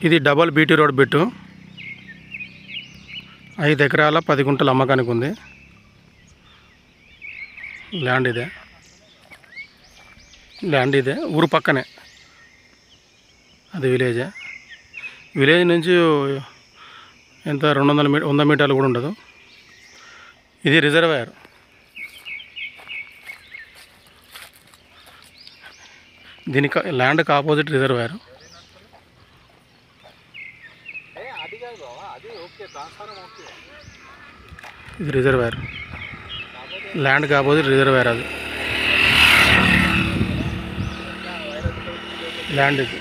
ఇది double BT road bit 5 ఎకరాల 10 గుంటల అమ్మకానికి ఉంది. ల్యాండ్ ఇదే ఊరు పక్కనే, అది విలేజ్ నుంచి ఎంత 100 మీటర్లు కూడా ఉండదు. ఇది రిజర్వాయర్. దీనికి ల్యాండ్కి ఆపోజిట్ రిజర్వాయర్. ఇది రిజర్వాయర్, ల్యాండ్కి ఆపోజిట్ రిజర్వాయర్. అది ల్యాండ్. ఇది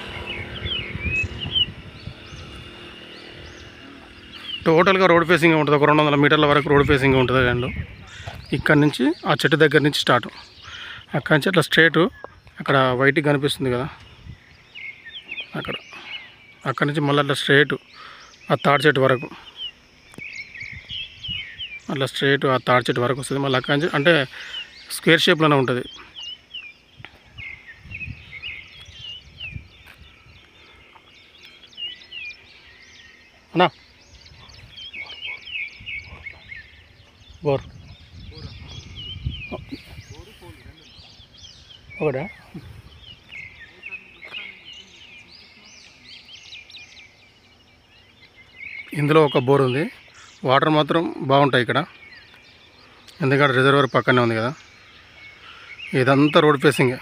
టోటల్గా రోడ్ ఫేసింగ్ ఉంటుంది. ఒక 200 మీటర్ల వరకు రోడ్ ఫేసింగ్ ఉంటుంది ల్యాండ్. ఇక్కడ నుంచి ఆ చెట్టు దగ్గర నుంచి స్టార్ట్, అక్కడి నుంచి అట్లా స్ట్రేటు అక్కడ వైట్గా కనిపిస్తుంది కదా, అక్కడి నుంచి మళ్ళీ అట్లా స్ట్రేటు ఆ తాడి చెట్టు వరకు, అట్లా స్ట్రేట్ ఆ తాడి చెట్టు వరకు వస్తుంది. మళ్ళీ అక్కడి నుంచి అంటే స్క్వేర్ షేప్లోనే ఉంటుంది. అన్నా బోర్ ఒకటా? ఇందులో ఒక బోర్ ఉంది. వాటర్ మాత్రం బాగుంటాయి ఇక్కడ, ఎందుకంటే రిజర్వర్ పక్కనే ఉంది కదా. ఇదంతా రోడ్ ఫేసింగ్.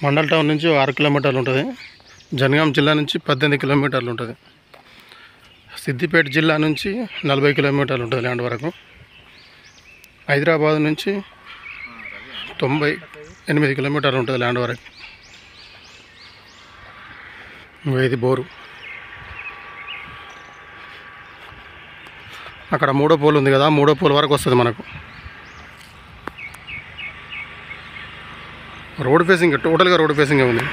మండల్ టౌన్ నుంచి 6 కిలోమీటర్లు ఉంటుంది. జనగాం జిల్లా నుంచి 18 కిలోమీటర్లు ఉంటుంది. సిద్దిపేట జిల్లా నుంచి 40 కిలోమీటర్లు ఉంటుంది ల్యాండ్ వరకు. హైదరాబాద్ నుంచి 98 కిలోమీటర్లు ఉంటుంది ల్యాండ్ వరకు. ఇది బోరు. అక్కడ 3వ పోల్ ఉంది కదా, 3వ పోల్ వరకు వస్తుంది మనకు. రోడ్ ఫేసింగ్, టోటల్గా రోడ్ ఫేసింగ్ ఉంది.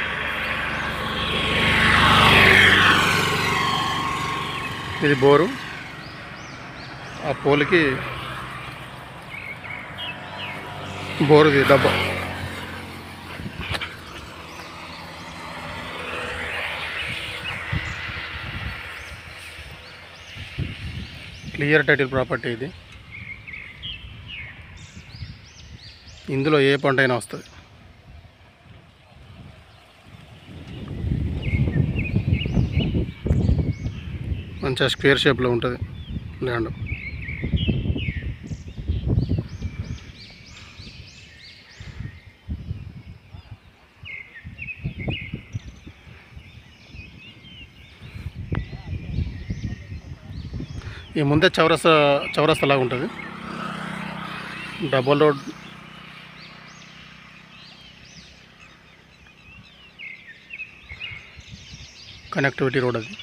ఇది బోరు. ఆ పోల్కి బోరుది డబ్బా. క్లియర్ టైటిల్ ప్రాపర్టీ ఇది. ఇందులో ఏ పంట అయినా వస్తుంది. మంచిగా స్క్వేర్ షేప్లో ఉంటుంది ల్యాండ్. ఈ ముందే చౌరస్తా లాగా ఉంటుంది. డబల్ రోడ్, కనెక్టివిటీ రోడ్ అది.